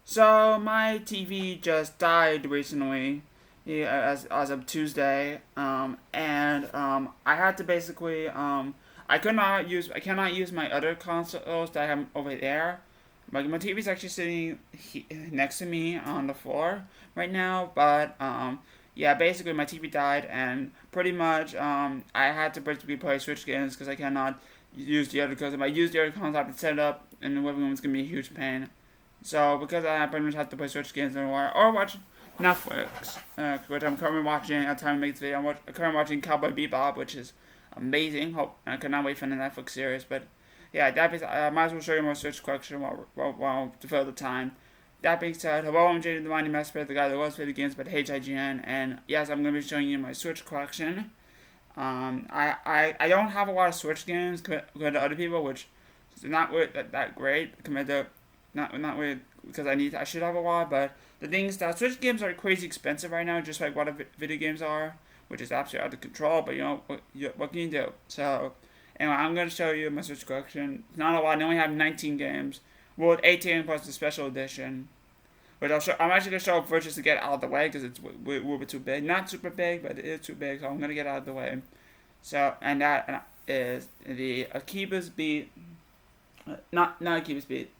So my TV just died recently, yeah, as of Tuesday, and I had to basically I cannot use my other consoles that I have over there. My TV's actually sitting next to me on the floor right now, but yeah, basically my TV died, and pretty much I had to basically play Switch games because I cannot use the other consoles. If I use the other consoles, I have to set it up in the living room. It's gonna be a huge pain. So because I pretty much have to play Switch games or watch Netflix, which I'm currently watching at the time I make this video. I'm currently watching Cowboy Bebop, which is amazing. Hope I cannot wait for the Netflix series. But yeah, that being said, I might as well show you my Switch collection while to fill the time. That being said, hello, I'm jdthemightymesprit, the guy that loves video games but hates IGN, and yes, I'm going to be showing you my Switch collection. I don't have a lot of Switch games compared to other people, which is not really that great compared to not really because I should have a lot, but the thing is that Switch games are crazy expensive right now, just like what video games are, which is absolutely out of control. But what can you do? So anyway, I'm gonna show you my Switch collection. It's not a lot. I only have 19 games. Well, with 18 plus the special edition, which I'm actually gonna show up first just to get out of the way because it's a little bit too big. Not super big, but it is too big, so I'm gonna get out of the way. So and that is the Akiba's Beat, not Akiba's Beat,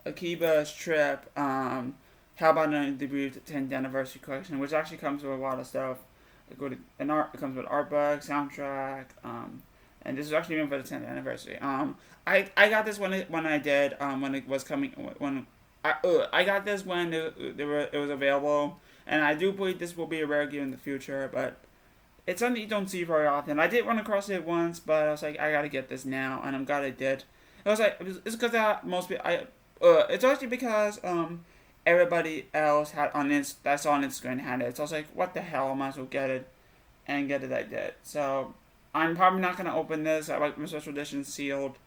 Akiba's Trip. How about the debut 10th anniversary collection, which actually comes with a lot of stuff. It comes with art book, soundtrack, and this is actually even for the 10th anniversary. I got this when it was coming when I got this when it was available, and I do believe this will be a rare game in the future, but it's something you don't see very often. I did run across it once, but I was like, I gotta get this now, and I'm glad I did. It's because most people it's actually because everybody else had on that's on Instagram had it. So I was like, what the hell? I might as well get it, and get it. I did. So I'm probably not gonna open this. I like my special edition sealed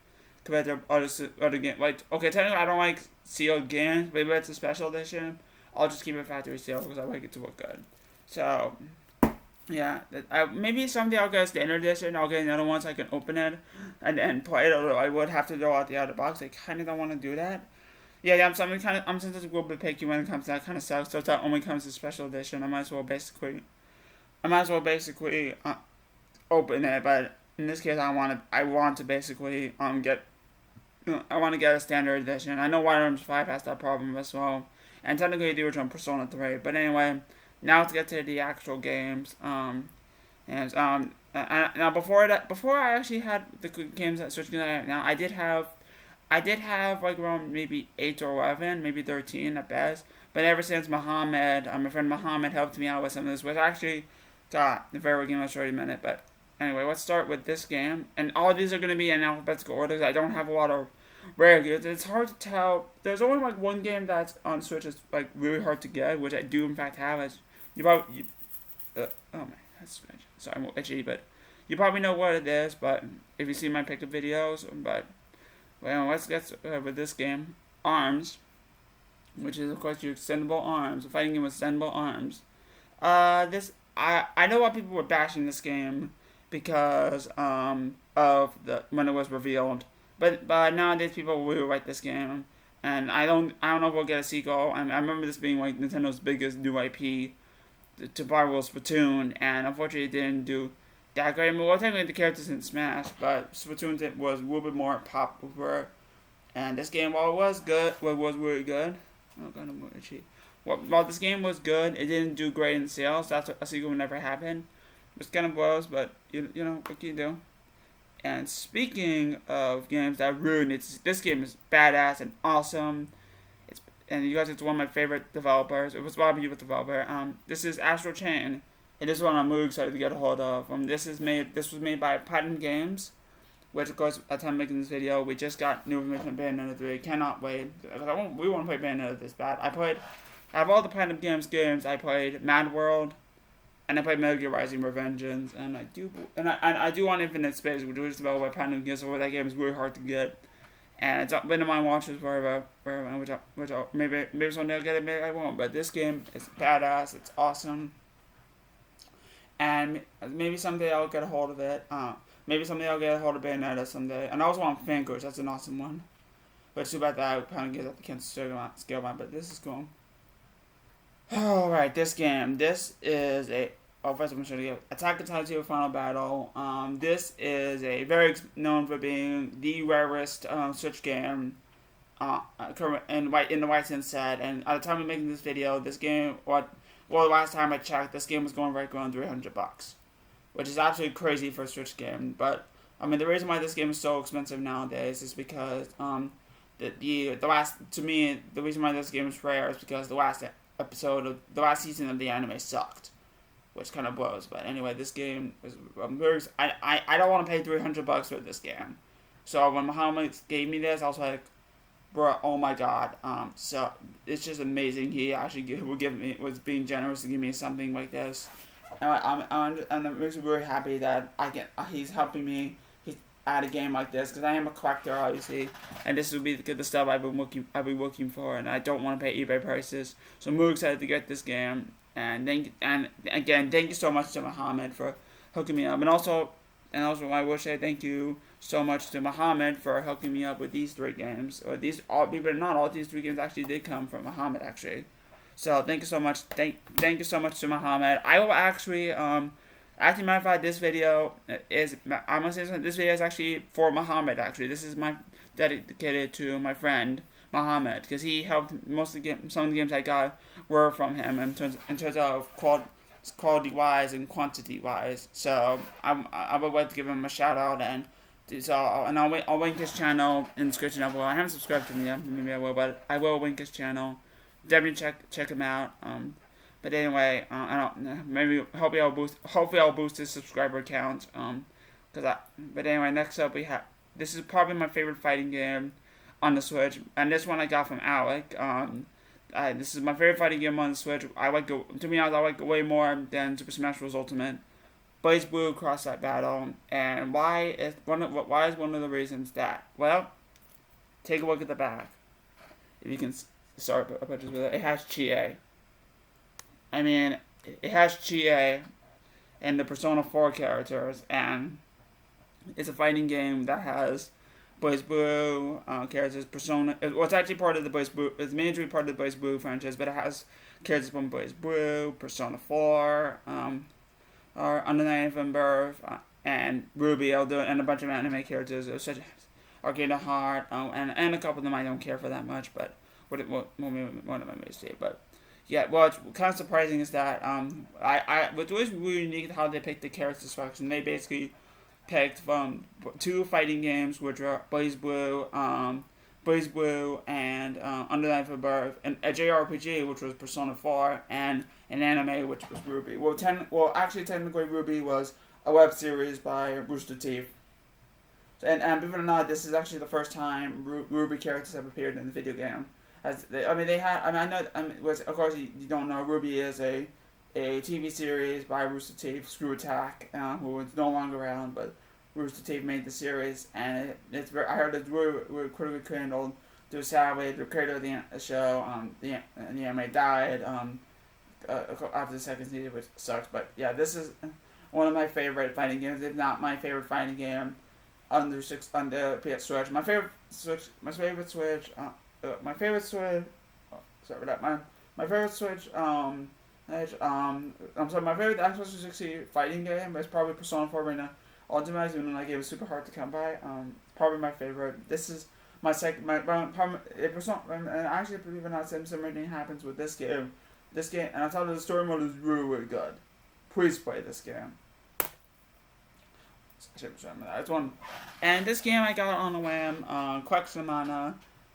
compared to other games. Like, okay, technically I don't like sealed games, but if it's a special edition, I'll just keep it factory sealed because I like it to look good. So yeah, maybe someday I'll get a standard edition. I'll get another one so I can open it and play it. Although I would have to throw out the other box. I kind of don't want to do that. Yeah. I'm sometimes a little bit picky when it comes to that kind of stuff. So if that only comes to special edition, I might as well basically open it. But in this case, I want to basically I want to get a standard edition. I know Wild Arms 5 has that problem as well, and technically the original Persona 3. But anyway, now let's get to the actual games. Now before I actually had the games that Switch games now, I did have like around maybe 8 or 11, maybe 13 at best. But ever since Muhammad, my friend Muhammad helped me out with some of this, which I actually got the very game I'll show you in a minute. But anyway, let's start with this game. And all of these are going to be in alphabetical order. I don't have a lot of rare games. It's hard to tell. There's only like one game that's on Switch that's like really hard to get, which I do in fact have. Oh man, that's sorry, I'm itchy, but you probably know what it is. But if you see my pickup videos, but well, let's get with this game, Arms, which is of course your extendable arms, a fighting game with extendable arms. I know why people were bashing this game because of the when it was revealed, but nowadays people really like this game, and I don't know if we'll get a sequel. I remember this being like Nintendo's biggest new IP to rival Splatoon, and unfortunately it didn't do that great. I mean, well, technically the characters in Smash, but Splatoon was a little bit more popular. And this game, while it was good, was really good. Oh god, I'm itchy. While this game was good, it didn't do great in sales. That's a sequel would never happen. It's kind of blows, but you know what can you do? And speaking of games that ruined it, this game is badass and awesome. And you guys, it's one of my favorite developers. It was Bobby with developer. This is Astral Chain. It is one I'm really excited to get a hold of. This was made by Platinum Games, which of course at the time of making this video, we just got new information on Bayonetta 3. Cannot wait. We want to play Bayonetta this bad. Out of all the Platinum games, I played Mad World, and I played Metal Gear Rising: Revengeance, and I do want Infinite Space, which was developed by Platinum Games, so that game is really hard to get. And it's been in my watches forever, which maybe someday I'll get it, maybe I won't. But this game is badass. It's awesome. And maybe someday I'll get a hold of it. Maybe someday I'll get a hold of Bayonetta someday. And I also want Fangirls. That's an awesome one. But it's too bad that I kind of get up the cancel scale map, but this is cool. Alright, this game. This is a... Oh, first I'm going to show you. Attack on Titan 2 Final Battle. This is a very known for being the rarest Switch game in the White Sin set. And at the time of making this video, this game, the last time I checked, this game was going right around $300, which is absolutely crazy for a Switch game. But I mean, the reason why this game is so expensive nowadays is because the reason why this game is rare is because the last season of the anime sucked, which kind of blows. But anyway, this game is I don't want to pay $300 for this game. So when Muhammad gave me this, I was like, bro, oh my god. So it's just amazing. He actually was being generous to give me something like this, and I'm really happy that he's helping me. Add a game like this because I am a collector, obviously, and this will be the stuff I've been looking for, and I don't want to pay eBay prices. So I'm really excited to get this game, and again, thank you so much to Muhammad for hooking me up, and also I will say thank you so much to Muhammad for hooking me up with these 3 games, or not all these 3 games actually did come from Muhammad actually. So thank you so much, thank you so much to Muhammad. I will actually Actually, matter of fact, this video is actually for Muhammad. Actually, this is dedicated to my friend Muhammad because he helped some of the games I got were from him in terms of quality wise and quantity wise. So I would like to give him a shout out and I'll link his channel in the description down below. I haven't subscribed to him yet, maybe I will, but I will link his channel. Definitely check him out. But anyway, hopefully I'll boost his subscriber count. But anyway, next up this is probably my favorite fighting game on the Switch, and this one I got from Alec. This is my favorite fighting game on the Switch. I like it way more than Super Smash Bros. Ultimate. BlazBlue Cross Site Battle, and why is one of the reasons that? Well, take a look at the back. If you can, it has Chie. I mean, it has Chie and the Persona 4 characters, and it's a fighting game that has BlazBlue characters. Persona. It's actually part of the BlazBlue. It's majorly part of the BlazBlue franchise, but it has characters from BlazBlue, Persona 4, Under Night from Birth, and Ruby, and a bunch of anime characters, such as Arcade of Heart, and a couple of them I don't care for that much, but one of them may say, but. Yeah, what's kind of surprising is that what was really unique how they picked the character selection. They basically picked from 2 fighting games, which are BlazBlue and Under Night for Birth, and a JRPG, which was Persona 4, and an anime, which was Ruby. Technically Ruby was a web series by Rooster Teeth. And believe it or not, this is actually the first time Ruby characters have appeared in the video game. Of course, you don't know, Ruby is a TV series by Rooster Teeth, Screw Attack, who is no longer around, but Rooster Teeth made the series, and I heard it's really critically acclaimed. Sadly, the creator of the show, the anime died after the second season, which sucks. But yeah, this is one of my favorite fighting games, if not my favorite fighting game on the PS Switch. My favorite Switch. My favorite Switch. My favorite Xbox 360 fighting game is probably Persona 4 Arena Ultimate, even though that game was super hard to come by. Probably my favorite. This is my second. And actually, believe it or not, something happens with this game. And I thought the story mode is really, really good. Please play this game. That's one. And this game I got on a whim. Question Mana.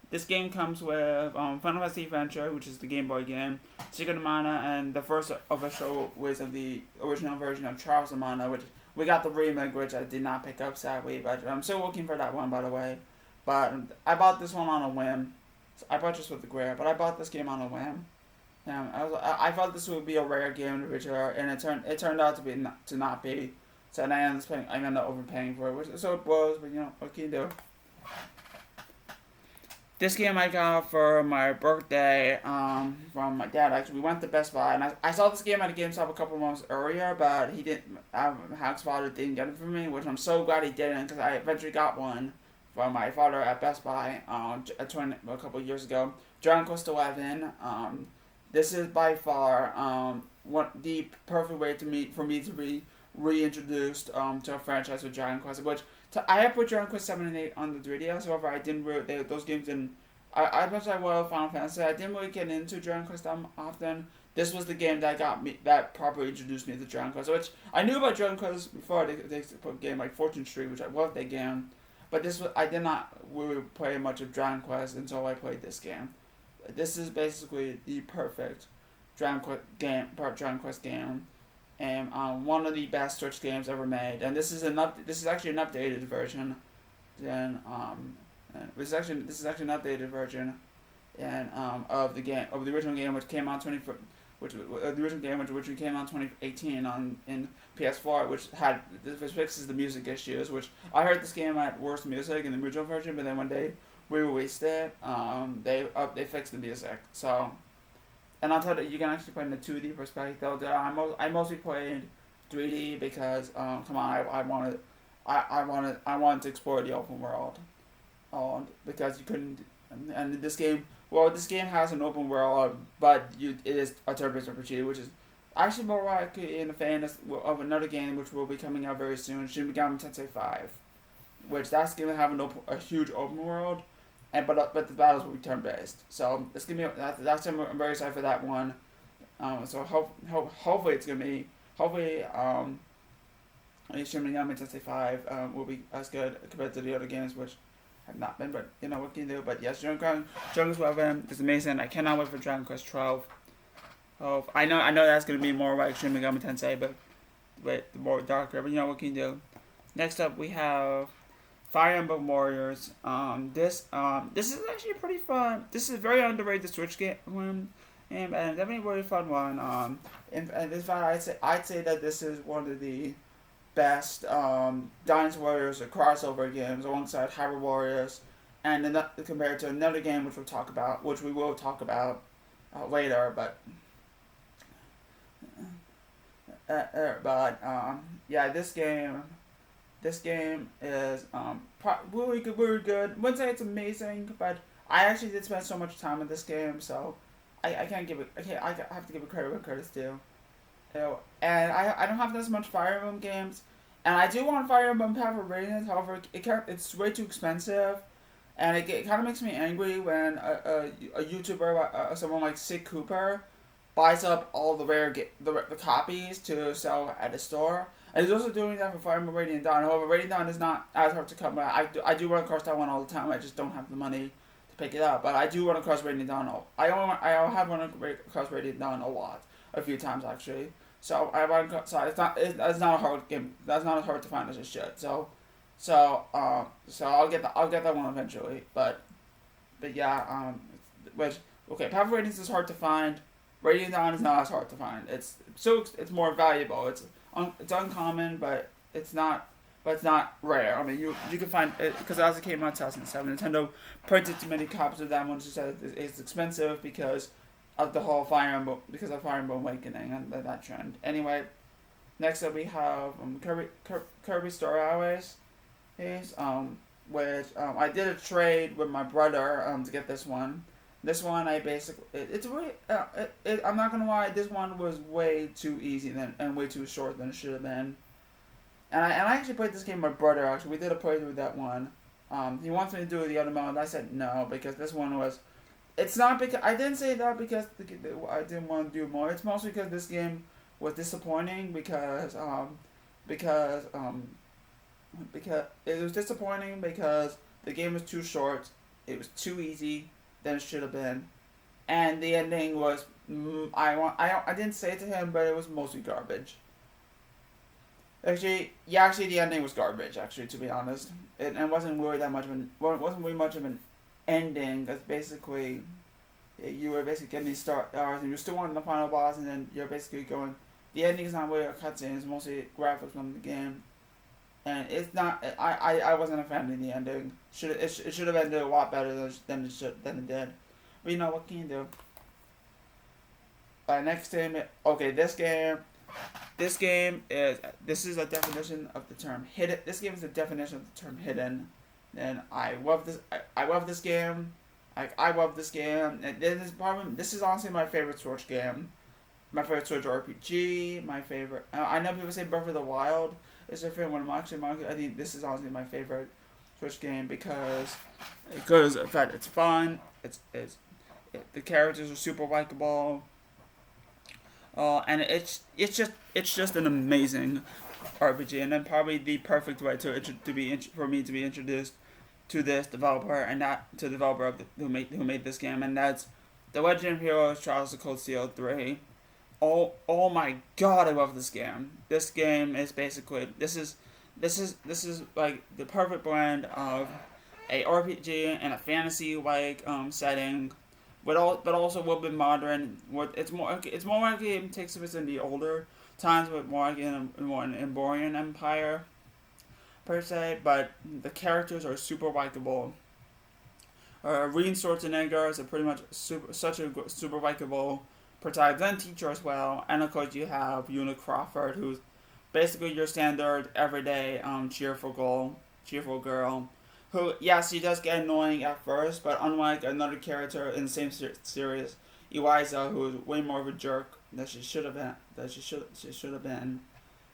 This game comes with Final Fantasy Adventure, which is the Game Boy game, Secret of Mana, and the first official was of the original version of Trials of Mana, which we got the remake, which I did not pick up, sadly, but I'm still looking for that one, by the way. But I bought this one on a whim. So I purchased with the Grare, but I bought this game on a whim. I thought this would be a rare game in the original, and it turned out to not be. So I ended up overpaying for it, so it was, but what can you do? This game I got for my birthday from my dad. Actually, we went to Best Buy, and I saw this game at a GameStop a couple months earlier, but he didn't. Hack's father didn't get it for me, which I'm so glad he didn't, because I eventually got one from my father at Best Buy a couple of years ago. Dragon Quest 11. This is by far the perfect way for me to be reintroduced to a franchise with Dragon Quest. I have put Dragon Quest 7 and 8 on the 3DS. However, I didn't really those games didn't. As much as I love Final Fantasy, I didn't really get into Dragon Quest that often. This was the game that properly introduced me to Dragon Quest, which I knew about Dragon Quest before. They put a game like Fortune Street, which I loved that game, but I did not really play much of Dragon Quest until I played this game. This is basically the perfect Dragon Quest game, and one of the best Switch games ever made. And this is actually an updated version. This is actually an updated version, of the original game, which came out the original game which originally came out 2018 in PS4, which fixes the music issues. Which I heard this game had worse music in the original version, but then when they re-released it, they fixed the music. So, and I'll tell you, you can actually play in the 2D perspective. I mostly played 3D because come on, I wanted to explore the open world, because you couldn't, and this game. Well, this game has an open world, but it is a third-person RPG, which is actually more like in the vein of another game which will be coming out very soon, Shin Megami Tensei 5, which that's going to have a huge open world, but the battles will be turn-based. So it's gonna be I'm very excited for that one. So hopefully it's gonna be Shin Megami Tensei 5 will be as good compared to the other games, which have not been, but you know what can you do. But yes, Dragon Quest 11 is amazing. I cannot wait for Dragon Quest 12. Oh, I know that's gonna be more like Shin Megami Tensei, but more darker. But you know what can you do. Next up, we have Fire Emblem Warriors. This is actually pretty fun. This is a very underrated Switch game, and definitely a really fun one. In fact, I'd say that this is one of the best Dynasty Warriors or crossover games alongside Hyrule Warriors, and compared to another game which we will talk about later. Yeah, this game is really good, really good. Wouldn't say it's amazing, but I actually did spend so much time in this game, so I have to give it credit where credit's due. And I don't have this much Fire Emblem games, and I do want Fire Emblem to have a rating. However, it's way too expensive, and it kind of makes me angry when a YouTuber, someone like Sid Cooper, buys up all the the copies to sell at a store. And he's also doing that for Fire Emblem Radiant Dawn. However, Radiant Dawn is not as hard to come by. I do run across that one all the time. I just don't have the money to pick it up. But I do run across Radiant Dawn. I have run across Radiant Dawn a few times actually. So it's not a hard game. That's not as hard to find as it should. So I'll get that one eventually. But yeah, Path of Radiance is hard to find. Radiant Dawn is not as hard to find. It's more valuable. It's uncommon, but it's not rare. I mean, you can find it because as it came out in 2007, Nintendo printed too many copies of that one. Just said it's expensive because of the whole Fire Emblem Awakening and that trend. Anyway, next up we have Kirby Star Allies, which I did a trade with my brother to get this one. This one I'm not gonna lie, this one was way too easy and way too short than it should have been. And I actually played this game with my brother. Actually, we did a playthrough with that one. He wants me to do the other mode. I said no because this one was. It's not because I didn't say that because I didn't want to do more. It's mostly because this game was disappointing because it was disappointing because the game was too short. It was too easy than it should have been, and the ending was I didn't say it to him, but it was mostly garbage. Actually, the ending was garbage. Actually, to be honest, it wasn't really much of an ending. Because basically, you were basically getting these stars, and you're still on the final boss, and then you're basically going. The ending is not really a cutscene; it's mostly graphics from the game, and it's not. I wasn't a fan of the ending. It should have ended a lot better than it did. But you know what can you do? Next game. Okay, this is a definition of the term hidden. This game is a definition of the term hidden. And I love this. I love this game. I love this game. And this is honestly my favorite Switch game. My favorite Switch RPG. My favorite. I know people say Breath of the Wild is their favorite one. I think this is honestly my favorite Switch game because in fact it's fun. The characters are super likable. And it's just an amazing RPG, and then probably the perfect way for me to be introduced to this developer and not to the developer who made this game, and that's the Legend of Heroes Trials of Cold Steel 3. Oh my god, I love this game. This game is basically this is like the perfect blend of a RPG and a fantasy setting, but also a little bit modern. It's more like it takes place in the older times, but more like in an Emborian Empire per se. But the characters are super likable. Rean Schwarzenegger is a pretty much such a super likable protagonist and teacher as well. And of course you have Una Crawford, who's basically your standard everyday cheerful girl. Who, yes, she does get annoying at first, but unlike another character in the same series, Eliza, who is way more of a jerk than she should have been,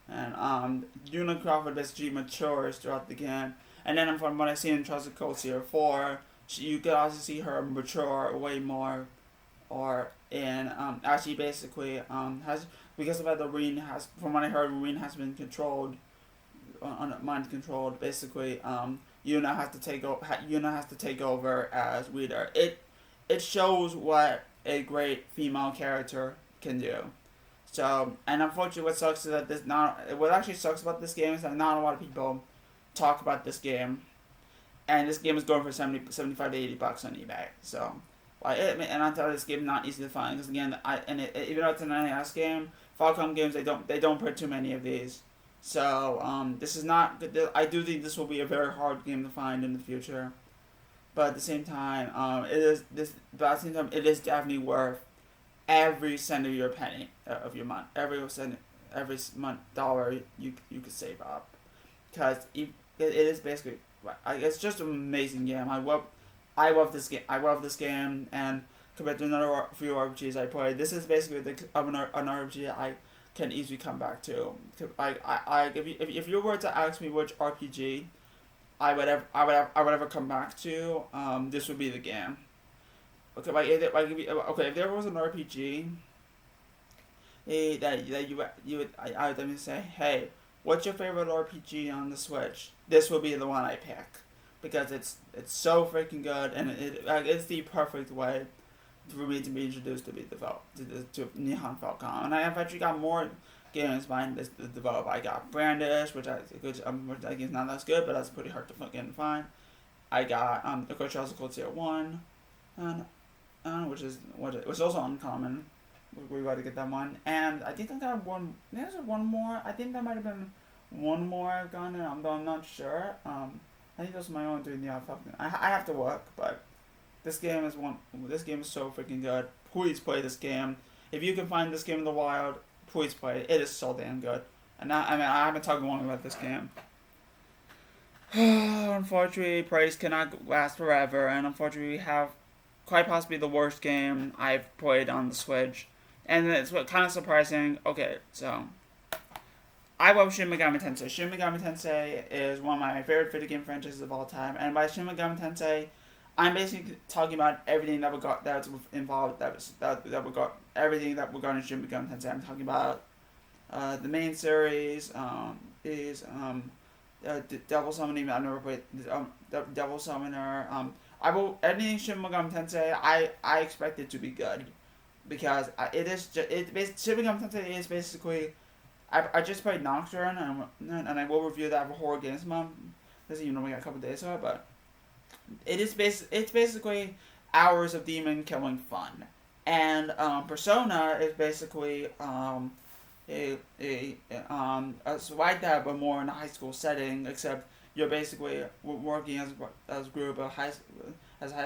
and Una Crawford basically matures throughout the game. And then from what I see in Trials of Cold Steel 4, you could also see her mature way more, or in actually basically has, because of that the Reen has, from what I heard, Reen has been mind controlled. Basically, Yuna has to take over as leader. It shows what a great female character can do. So, and unfortunately, what actually sucks about this game is that not a lot of people talk about this game, and this game is going for 75 to $80 on eBay. So, and I tell you, this game is not easy to find because again, even though it's an NES game, Falcom games they don't print too many of these. So this is not. I do think this will be a very hard game to find in the future, but at the same time, it is definitely worth every cent of your penny of your month, every month dollar you could save up, because it is basically. It's just an amazing game. I love this game. And compared to another few RPGs I played, this is basically an RPG I can easily come back to. If you were to ask me which RPG I would ever come back to, this would be the game. Okay, if there was an RPG that you would I would definitely say, hey, what's your favorite RPG on the Switch? This will be the one I pick because it's so freaking good, and it's the perfect way for me to be introduced to to Nihon Falcom. And I have actually got more games behind this develop. I got Brandish, which that game's not as good, but that's pretty hard to fucking find. I got of course Trials of Cold Steel 1, and which is also uncommon. We got to get that one, and I think I got one. There's one more. I think that might have been one more I've gotten, although I'm not sure. I think those are my own doing the Falcon. I have to work, but this game is so freaking good. Please play this game. If you can find this game in the wild, please play it. It is so damn good. And I haven't talked long about this game. Unfortunately, praise cannot last forever, and unfortunately, we have quite possibly the worst game I've played on the Switch. And it's kind of surprising. Okay, so I love Shin Megami Tensei. Shin Megami Tensei is one of my favorite video game franchises of all time. And by Shin Megami Tensei, I'm basically talking about everything that's involved, everything that we got in Shin Megami Tensei. I'm talking about the main series, Devil Summoning. I've never played Devil Summoner. Anything Shin Megami Tensei, I expect it to be good, because Shin Megami Tensei is basically. I just played Nocturne, and I will review that for Horror Games Month. This is even only got a couple days of it, but it's basically hours of demon killing fun. And Persona is basically it's like that, but more in a high school setting. Except you're basically working as a group of high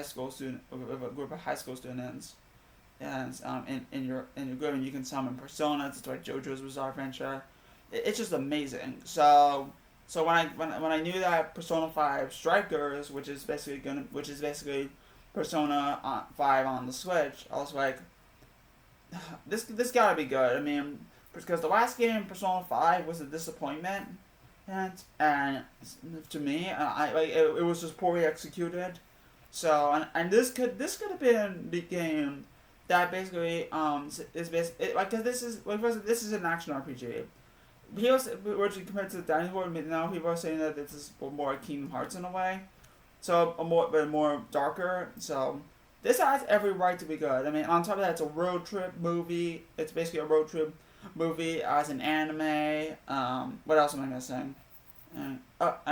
school students. And in your group, and you can summon personas. It's like JoJo's Bizarre Adventure. It's just amazing. So So when I knew that Persona 5 Strikers, which is basically Persona 5 on the Switch, I was like, this gotta be good. I mean, because the last game Persona 5 was a disappointment, and to me, I like it was just poorly executed. So and this could have been the game that basically is basically like, cause this is an action RPG. People, which compared to the dinosaur, now people are saying that this is more like Kingdom Hearts in a way. So but more darker. So this has every right to be good. I mean, on top of that, it's a road trip movie. It's basically a road trip movie as an anime. What else am I missing? I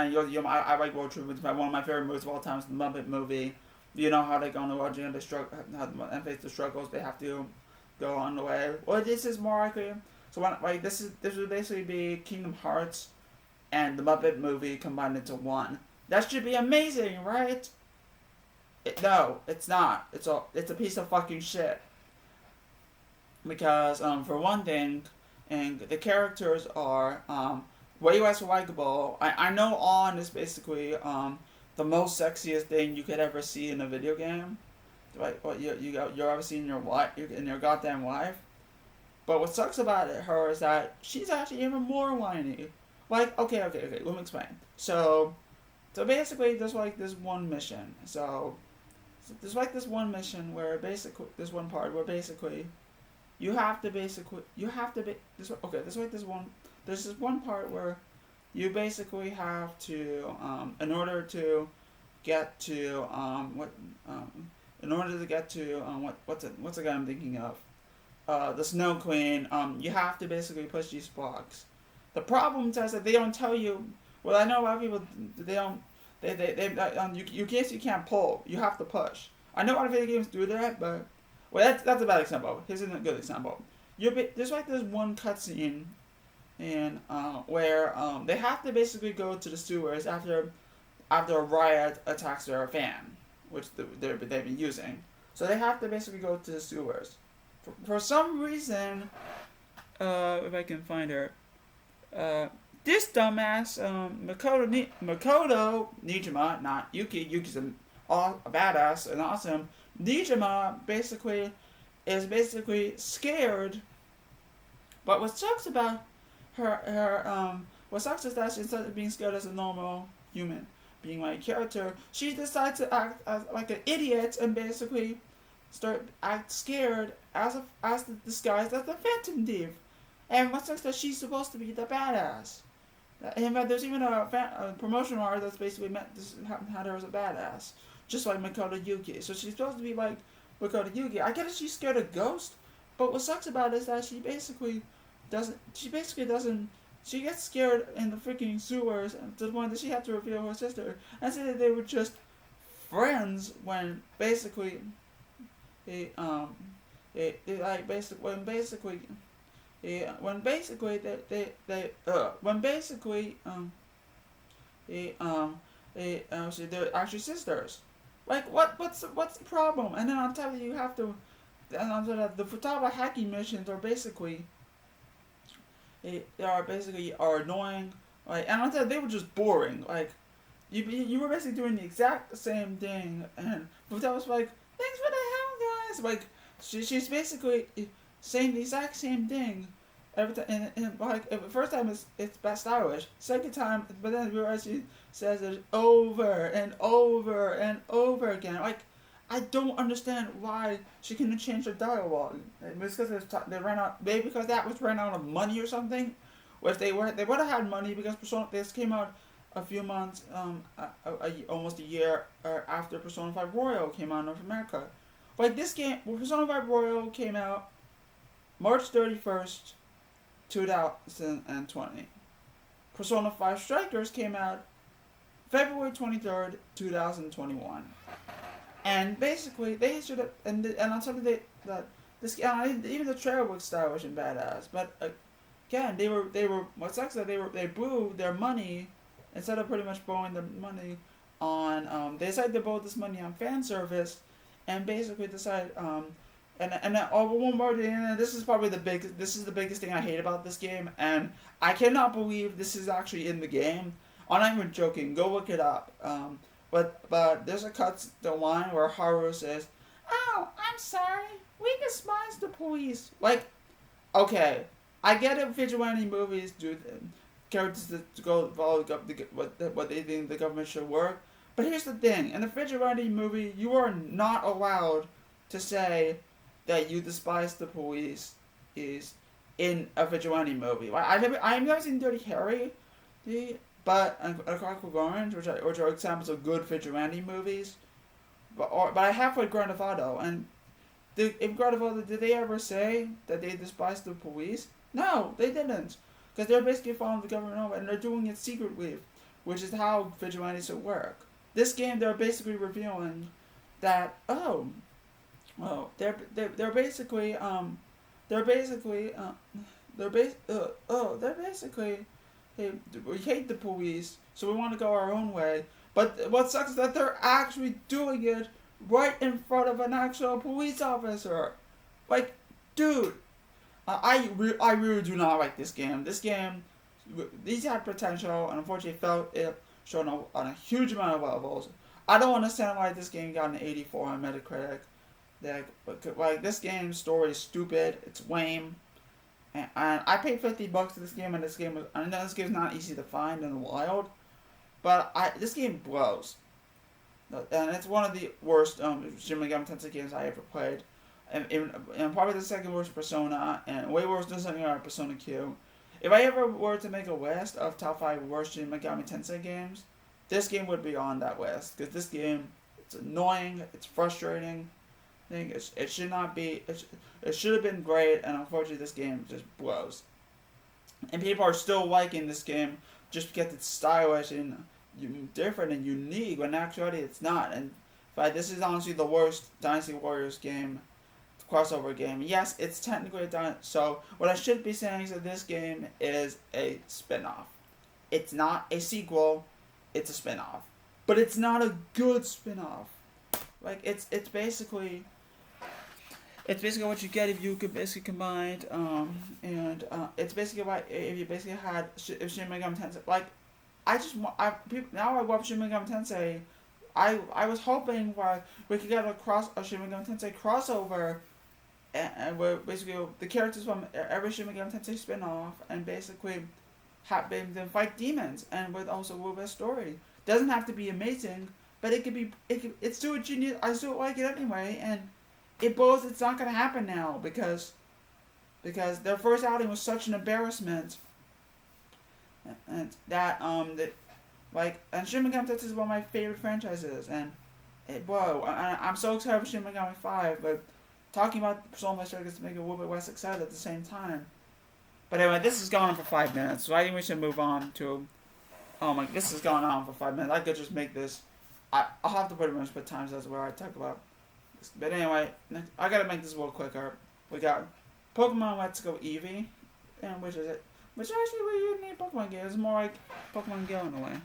like road trip movies. One of my favorite movies of all time is the Muppet movie. You know how they go on the road and they struggle, and face the struggles they have to go on the way. Well, this is more likely. So this would basically be Kingdom Hearts and the Muppet movie combined into one. That should be amazing, right? No, it's not. It's a piece of fucking shit. Because for one thing, and the characters are way less likable. I know On is basically the most sexiest thing you could ever see in a video game. Like what you're ever seen in your goddamn life. But what sucks about her is that she's actually even more whiny. Like, okay, let me explain. So basically, there's like this one mission. So there's like this one mission where basically, this one part where basically, you have to be, this, okay, there's this one part where you basically have to, in order to get to, what's the guy I'm thinking of? The Snow Queen, you have to basically push these blocks. The problem is that they don't tell you. Well, I know a lot of people they don't. You can't pull. You have to push. I know a lot of video games do that, but that's a bad example. Here's a good example. There's like this one cutscene, and where they have to basically go to the sewers after a riot attacks their fan, which they've been using. So they have to basically go to the sewers. For some reason, if I can find her, this dumbass, Makoto Nijima, not Yuki. Yuki's a badass and awesome. Nijima is basically scared. But what sucks about what sucks is that instead of being scared as a normal human being like character, she decides to act as like an idiot and basically act scared as the disguise as the Phantom Thief. And what sucks that she's supposed to be the badass. And there's even a promotional art that's basically had her as a badass, just like Makoto Yuki. So she's supposed to be like Makoto Yuki. I get that she's scared of ghosts, but what sucks about it is that she basically doesn't. She gets scared in the freaking sewers to the point that she had to reveal her sister and say that they were just friends when basically they're actually sisters. Like what's the problem? And then on top of that, and on top of that, the Futaba hacking missions are basically are annoying. Like, and on top of that, they were just boring. Like you were basically doing the exact same thing, and Futaba was like, thanks for the help, guys. Like she's basically saying the exact same thing every time, and like the first time it's best stylish. Second time, but then we realize she says it over and over and over again. Like I don't understand why she couldn't change her dialogue. It's because they ran out. Maybe because that was ran out of money or something. Which they would have had money because this came out a few months, almost a year after Persona 5 Royal came out in North America. Like this game, Persona 5 Royal came out March 31st, 2020. Persona 5 Strikers came out February 23rd, 2021. And basically, they should have, and on top of that, even the trailer looks stylish and badass. But again, they were. What sucks is that they blew their money instead of pretty much blowing their money on. They decided to blow this money on fan service, and basically decided one more thing, and this is probably this is the biggest thing I hate about this game, and I cannot believe this is actually in the game. I'm not even joking. Go look it up. But there's a the line where Haru says, "Oh, I'm sorry. We despise the police." Like, okay, I get it. Vigilante movies do characters that go follow what they think the government should work. But here's the thing: in a vigilante movie, you are not allowed to say that you despise the police is in a vigilante movie. Like, I've never seen Dirty Harry, but and Chronicle Orange, which are examples of good vigilante movies. But I have played Grand Theft Auto, and in Grand Theft Auto, did they ever say that they despise the police? No, they didn't, because they're basically following the government over, and they're doing it secretly, which is how vigilantes should work. This game, they're basically revealing that they're basically hey, we hate the police, so we want to go our own way. But what sucks is that they're actually doing it right in front of an actual police officer. Like, dude, I really do not like this game. This game, these had potential, and unfortunately felt it shown on a huge amount of levels. I don't understand why this game got an 84 on Metacritic. Like this game's story is stupid. It's lame. And I paid $50 for this game, and I know this game's not easy to find in the wild, but this game blows. And it's one of the worst Shin Megami Tensei games I ever played. And probably the second worst Persona, and way worse than something like Persona Q. If I ever were to make a list of top 5 worst Shin Megami Tensei games, this game would be on that list. Because this game, it's annoying, it's frustrating. It should not be. It should have been great, and unfortunately, this game just blows. And people are still liking this game just because it's stylish and different and unique. When in actuality, it's not. And in fact, this is honestly the worst Dynasty Warriors game, crossover game. Yes, it's technically done. So what I should be saying is that this game is a spin-off. It's not a sequel. It's a spin-off, but it's not a good spin-off. Like it's basically what you get if you could basically combine, it's basically like if you basically had if Shin Megami Tensei. Like, now I love Shin Megami Tensei. I was hoping we could get a Shin Megami Tensei crossover, and where basically the characters from every Shin Megami Tensei spin-off, and basically have them fight demons, and with also a little bit of story. Doesn't have to be amazing, but it's still a genius. I still like it anyway, and it blows. It's not gonna happen now because their first outing was such an embarrassment, and and Shin Megami Tensei is one of my favorite franchises, and I'm so excited for Shin Megami 5, but talking about Persona Strikers to make it a little bit less excited at the same time. But anyway, this has gone on for 5 minutes, so I think we should move on to. Oh my, this has gone on for 5 minutes. I could just make this. I'll have to pretty much put times as where I talk about this. But anyway, I gotta make this a little quicker. We got Pokemon Let's Go Eevee, and which is it? Which actually really need Pokemon game. It's more like Pokemon Go in a way.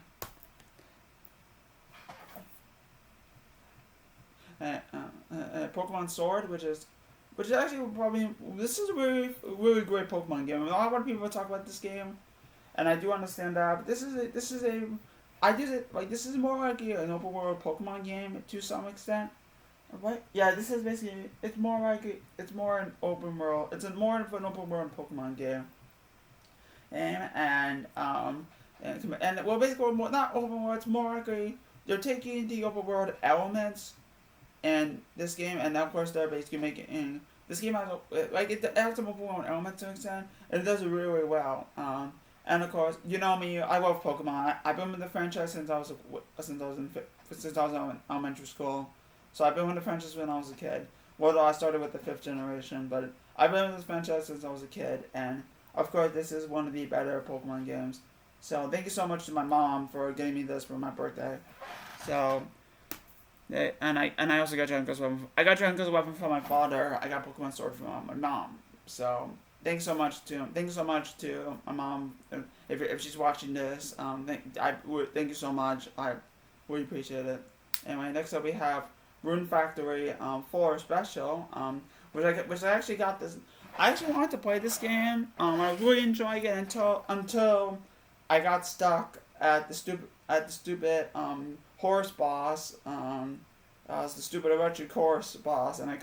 Pokemon Sword, which is actually probably this is a really great Pokemon game. I mean, a lot of people talk about this game, and I do understand that. But this is more like an open world Pokemon game to some extent. Right? Yeah, this is basically it's more an open world. It's more of an open world Pokemon game. And well, basically not open world. It's more like they're taking the open world elements in this game, and of course they're basically making this game has it has some open world elements to an extent, and it does it really, really well. And of course, you know me, I love Pokemon. I've been with the franchise since I was in elementary school. So I've been with the franchise when I was a kid. Although I started with the 5th generation, but I've been with this franchise since I was a kid, and of course this is one of the better Pokemon games. So thank you so much to my mom for getting me this for my birthday. So, and I also got Dragon Quest weapon. I got Dragon Quest weapon from my father. I got Pokemon Sword from my mom. So thank you so much to my mom. If she's watching this, thank you so much. I really appreciate it. Anyway, next up we have Rune Factory 4 Special, which I actually got this. I actually wanted to play this game. I was really enjoying it until I got stuck at the stupid horse boss. The stupid electric horse boss, I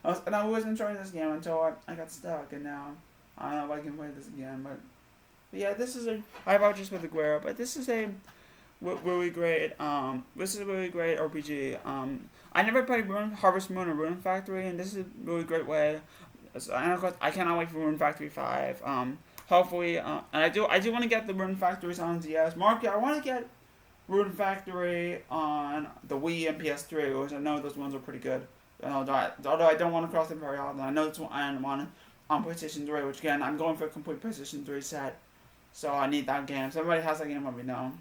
was enjoying this game until I got stuck, and now I don't know if I can play this again. But yeah, this is a I bought just with the Guerra, but this is a really great RPG. I never played Harvest Moon or Rune Factory, and this is a really great way. So, and of course, I cannot wait for Rune Factory 5. Hopefully, and I do want to get the Rune Factories on DS. Mark, I want to get Rune Factory on the Wii and PS3, which I know those ones are pretty good. Although I don't want to cross them very often, I know it's one I want on PlayStation 3, which again, I'm going for a complete PlayStation 3 set. So I need that game. If somebody has that game, let me know.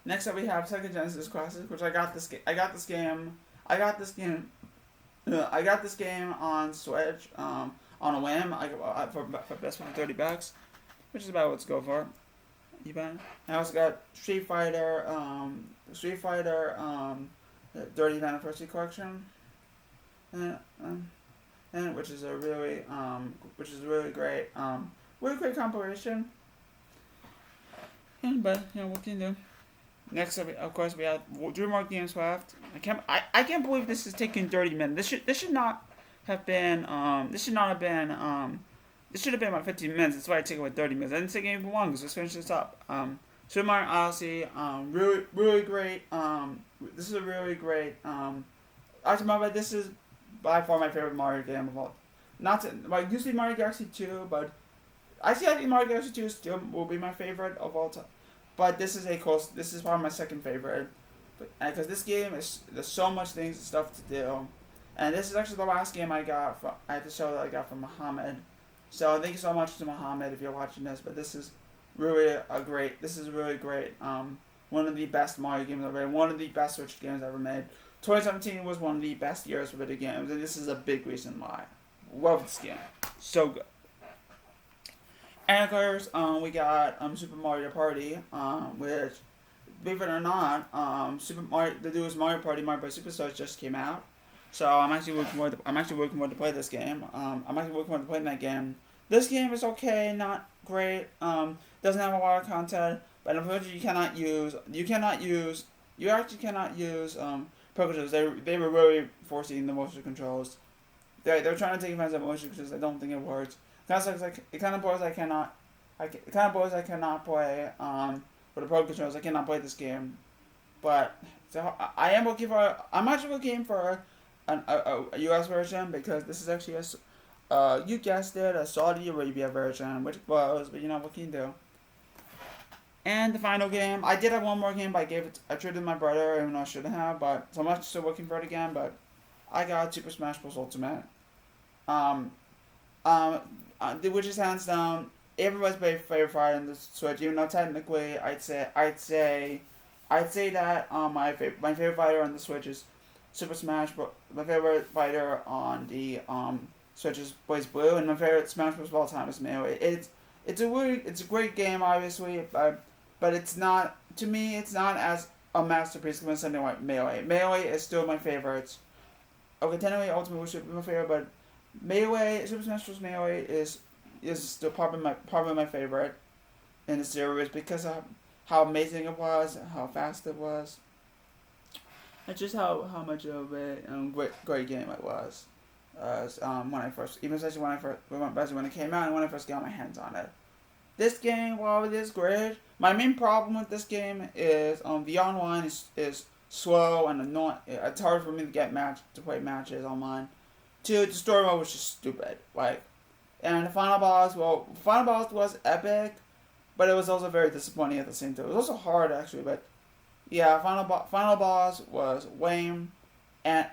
Next up, we have Sega Genesis Classic, which I got this game on Switch on a whim. For best for $30, which is about what to go for. I also got Street Fighter, Dirty Anniversary Collection, and which is a really great compilation. But what can you do? Next up, of course, we have 3 more games left. I can't believe this is taking 30 minutes. This should not have been this should have been about 15 minutes. That's why I take away 30 minutes. I didn't take anything long, so let's finish this up. Super Mario Odyssey, really great. This is a really great. Actually, this is by far my favorite Mario game of all. Used to be Mario Galaxy 2, but I think Mario Galaxy 2 still will be my favorite of all time. But this is probably my second favorite, because this game there's so much stuff to do, and this is actually the last game I had to show that I got from Muhammad. So thank you so much to Muhammad if you're watching this. But this is really great. One of the best Mario games ever made. One of the best Switch games ever made. 2017 was one of the best years for video games, and this is a big reason why. Love this game. So good. And of course, we got Super Mario Party, which, believe it or not, the newest Mario Party, Mario Party Superstars, just came out. So I'm actually looking forward to play this game. I'm actually looking forward to playing that game. This game is okay, not great. Doesn't have a lot of content, but unfortunately you actually cannot use Pro Controllers. They were really forcing the motion controls. They're trying to take advantage of motion controls. I don't think it works. It kind of blows I cannot play with the Pro Controllers. I cannot play this game. But so I'm actually looking for a US version, because this is actually you guessed it, a Saudi Arabia version, which blows, but what can you do? And the final game, I did have one more game, but I traded to my brother, even though I shouldn't have, but so I'm actually still looking for it again, but I got Super Smash Bros. Ultimate. Which is hands down everybody's favorite fighter in the Switch. Even though technically, I'd say that my favorite fighter on the Switch is Super Smash. But my favorite fighter on the Switch is BlazBlue, and my favorite Smash Bros. Of all time is Melee. It's a great game, obviously, but it's not, to me, it's not as a masterpiece compared to something like Melee. Melee is still my favorite. Okay, technically Ultimate would be my favorite, but Super Smash Bros. Melee is still probably my favorite in the series, because of how amazing it was, how fast it was, and just how much of a great game it was. Especially when it came out and when I first got my hands on it. This game, while it is great, my main problem with this game is the online is slow and annoying. It's hard for me to play matches online. The story mode was just stupid. And the final boss was epic, but it was also very disappointing at the same time. It was also hard, actually, but yeah, final boss was lame, and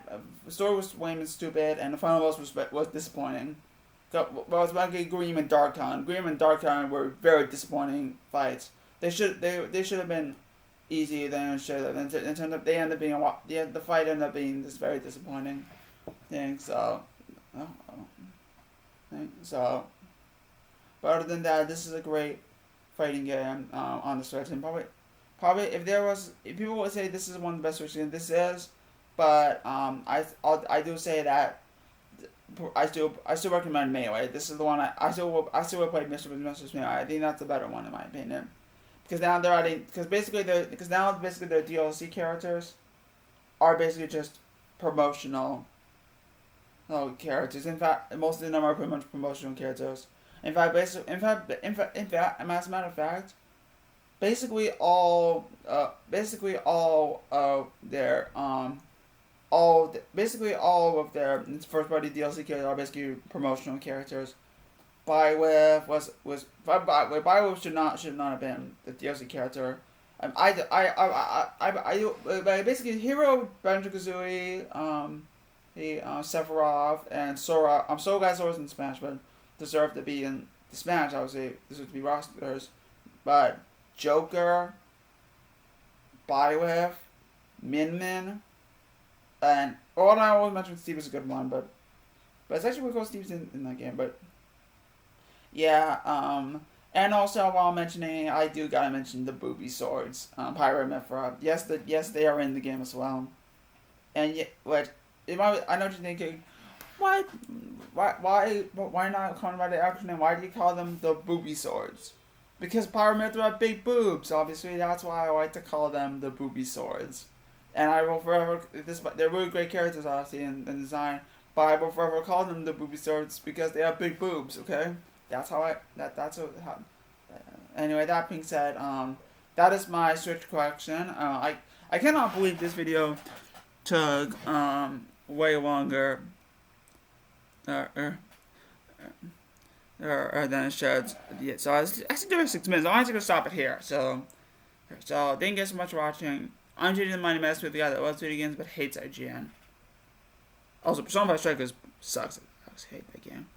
the story was lame and stupid, and the final boss was disappointing. Well, it's about Grim and Darkon. Grim and Darkon were very disappointing fights. They should have been easy. They should have. And they ended up being the fight ended up being this very disappointing thing. So, but other than that, this is a great fighting game on the Switch, and probably if people would say this is one of the best Switch games, this is, but I do say that I still recommend Melee. This is the one I still will play Mr. Melee. I think that's the better one in my opinion. Because now they're adding because basically their DLC characters are basically just promotional characters. In fact, most of them are pretty much promotional characters. In fact, as a matter of fact, basically all of their basically all of their first party DLC characters are basically promotional characters. Bywith should not have been the DLC character. Basically Hero, Banjo-Kazooie, Sephiroth and Sora. I'm so glad Sora's in Smash, but deserve to be in the Smash. Obviously, this would be rosters, but Joker, Bywith, Min, and I always mention Steve is a good one, but it's actually really cool Steve's in that game. But yeah, and also while mentioning, I do gotta mention the booby swords, Pyro and Mithra. Yes, they are in the game as well, and yet, I know what you're thinking. Why not call them by the acronym? Why do you call them the booby swords? Because Pyro and Mithra have big boobs. Obviously, that's why I like to call them the booby swords. And I will forever they're really great characters, obviously, in design. But I will forever call them the booby swords because they have big boobs. Okay, that's how Anyway, that being said, that is my Switch collection. I cannot believe this video took way longer than it should. Yeah, so I actually doing 6 minutes. I'm actually gonna stop it here. So thank you so much for watching. I'm jdthemightymesprit, the guy that loves video games but hates IGN. Also, Persona 5 Strikers sucks. I hate that game.